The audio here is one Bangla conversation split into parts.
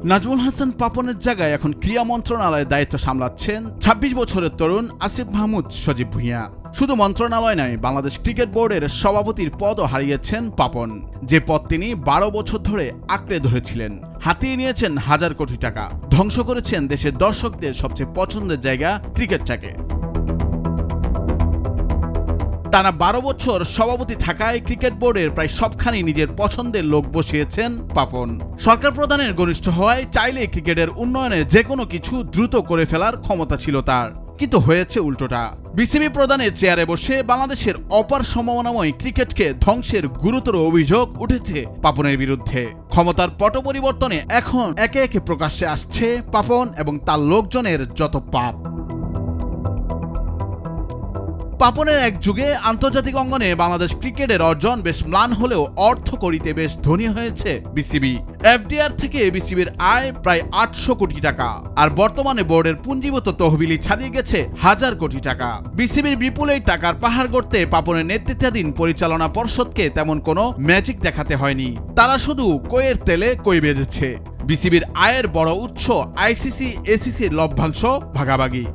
নাজমুল হাসান পাপনের জায়গায় এখন ক্রীড়া মন্ত্রণালয়ের দায়িত্ব সামলাচ্ছেন ২৬ বছরের তরুণ আসিফ মাহমুদ সজীব ভূঁইয়া। শুধু মন্ত্রণালয় নয়, বাংলাদেশ ক্রিকেট বোর্ডের সভাপতির পদও হারিয়েছেন পাপন, যে পদ তিনি ১২ বছর ধরে আঁকড়ে ধরেছিলেন। হাতিয়ে নিয়েছেন হাজার কোটি টাকা, ধ্বংস করেছেন দেশের দর্শকদের সবচেয়ে পছন্দের জায়গা ক্রিকেটটাকে। টানা ১২ বছর সভাপতি থাকায় ক্রিকেট বোর্ডের প্রায় সবখানি নিজের পছন্দের লোক বসিয়েছেন পাপন। সরকার প্রধানের ঘনিষ্ঠ হওয়ায় চাইলে ক্রিকেটের উন্নয়নে যে কোনো কিছু দ্রুত করে ফেলার ক্ষমতা ছিল তার, কিন্তু হয়েছে উল্টোটা। বিসিবি প্রধানের চেয়ারে বসে বাংলাদেশের অপার সম্ভাবনাময় ক্রিকেটকে ধ্বংসের গুরুতর অভিযোগ উঠেছে পাপনের বিরুদ্ধে। ক্ষমতার পট পরিবর্তনে এখন একে একে প্রকাশ্যে আসছে পাপন এবং তার লোকজনের যত পাপ। পাপনের এক যুগে আন্তর্জাতিক অঙ্গনে বাংলাদেশ ক্রিকেটের অর্জন বেশ ম্লান হলেও অর্থ করিতে বেশ ধনী হয়েছে বিসিবি। এফডিআর থেকে বিসিবির আয় প্রায় ৮০০ কোটি টাকা, আর বর্তমানে বোর্ডের পুঞ্জীভূত তহবিলই ছাড়িয়ে গেছে হাজার কোটি টাকা। বিসিবির বিপুল এই টাকার পাহাড় গড়তে পাপনের নেতৃত্বাধীন পরিচালনা পর্ষদকে তেমন কোনো ম্যাজিক দেখাতে হয়নি। তারা শুধু কইয়ের তেলে কই বেজেছে। বিসিবির আয়ের বড় উৎস আইসিসি এসিসির লভ্যাংশ ভাগাভাগি।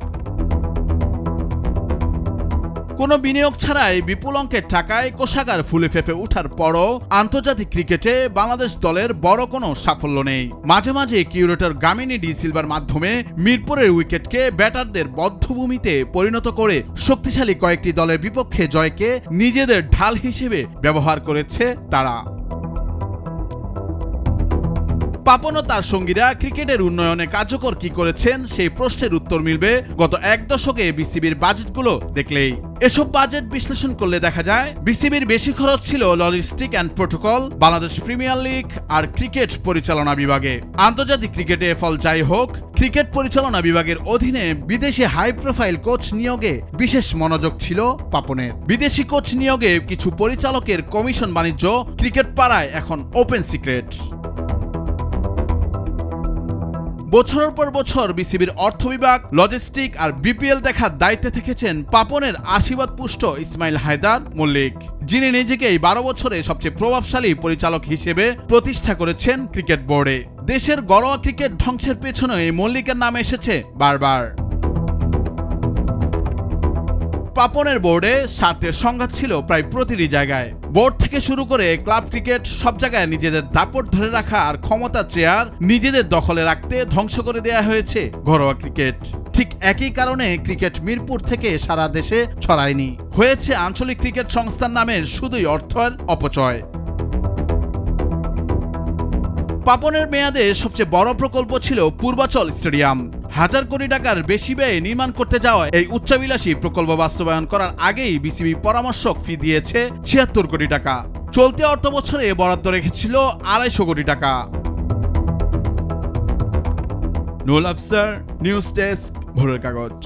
কোনো বিনিয়োগ ছাড়াই বিপুল অঙ্কের টাকায় কোষাগার ফুলে ফেঁপে ওঠার পরও আন্তর্জাতিক ক্রিকেটে বাংলাদেশ দলের বড় কোনো সাফল্য নেই। মাঝে মাঝে কিউরেটর গামিনী ডি সিলভার মাধ্যমে মিরপুরের উইকেটকে ব্যাটারদের বদ্ধভূমিতে পরিণত করে শক্তিশালী কয়েকটি দলের বিপক্ষে জয়কে নিজেদের ঢাল হিসেবে ব্যবহার করেছে তারা। পাপন ও তার সঙ্গীরা ক্রিকেটের উন্নয়নে কার্যকর কি করেছেন সেই প্রশ্নের উত্তর মিলবে গত এক দশকে বিসিবির বাজেটগুলো দেখলেই। এসব বাজেট বিশ্লেষণ করলে দেখা যায় বিসিবির বেশি খরচ ছিল logistic and protocol, Bangladesh premier league আর ক্রিকেট পরিচালনা বিভাগে। আন্তর্জাতিক ক্রিকেটে ফল যাই হোক, ক্রিকেট পরিচালনা বিভাগের অধীনে বিদেশি হাই প্রোফাইল কোচ নিয়োগে বিশেষ মনোযোগ ছিল পাপনের। বিদেশি কোচ নিয়োগে কিছু পরিচালকের কমিশন বাণিজ্য ক্রিকেট পাড়ায় এখন ওপেন সিক্রেট। বছরের পর বছর বিসিবির অর্থ বিভাগ, লজিস্টিক আর বিপিএল দেখার দায়িত্বে থেকেছেন পাপনের আশীর্বাদ পুষ্ট ইসমাইল হায়দার মল্লিক, যিনি নিজেকেই ১২ বছরে সবচেয়ে প্রভাবশালী পরিচালক হিসেবে প্রতিষ্ঠা করেছেন ক্রিকেট বোর্ডে। দেশের ঘরোয়া ক্রিকেট ধ্বংসের পেছনে এই মল্লিকের নাম এসেছে বারবার। পাপনের বোর্ডে স্বার্থের সংঘাত ছিল প্রায় প্রতিটি জায়গায়। বোর্ড থেকে শুরু করে ক্লাব ক্রিকেট সব জায়গায় নিজেদের দাপট ধরে রাখা আর ক্ষমতার চেয়ার নিজেদের দখলে রাখতে ধ্বংস করে দেয়া হয়েছে ঘরোয়া ক্রিকেট। ঠিক একই কারণে ক্রিকেট মিরপুর থেকে সারা দেশে ছড়ায়নি, হয়েছে আঞ্চলিক ক্রিকেট সংস্থার নামের শুধুই অর্থের অপচয়। পাপনের মেয়াদে সবচেয়ে বড় প্রকল্প ছিল পূর্বাচল স্টেডিয়াম। হাজার কোটি টাকার বেশি ব্যয়ে নির্মাণ করতে যাওয়া এই উচ্চাভিলাষী প্রকল্প বাস্তবায়ন করার আগেই বিসিবি পরামর্শক ফি দিয়েছে ৭৬ কোটি টাকা। চলতি অর্থ বছরে বরাদ্দ রেখেছিল ২৫০ কোটি টাকা। নুরুল আফসার, নিউজ ডেস্ক, ভোরের কাগজ।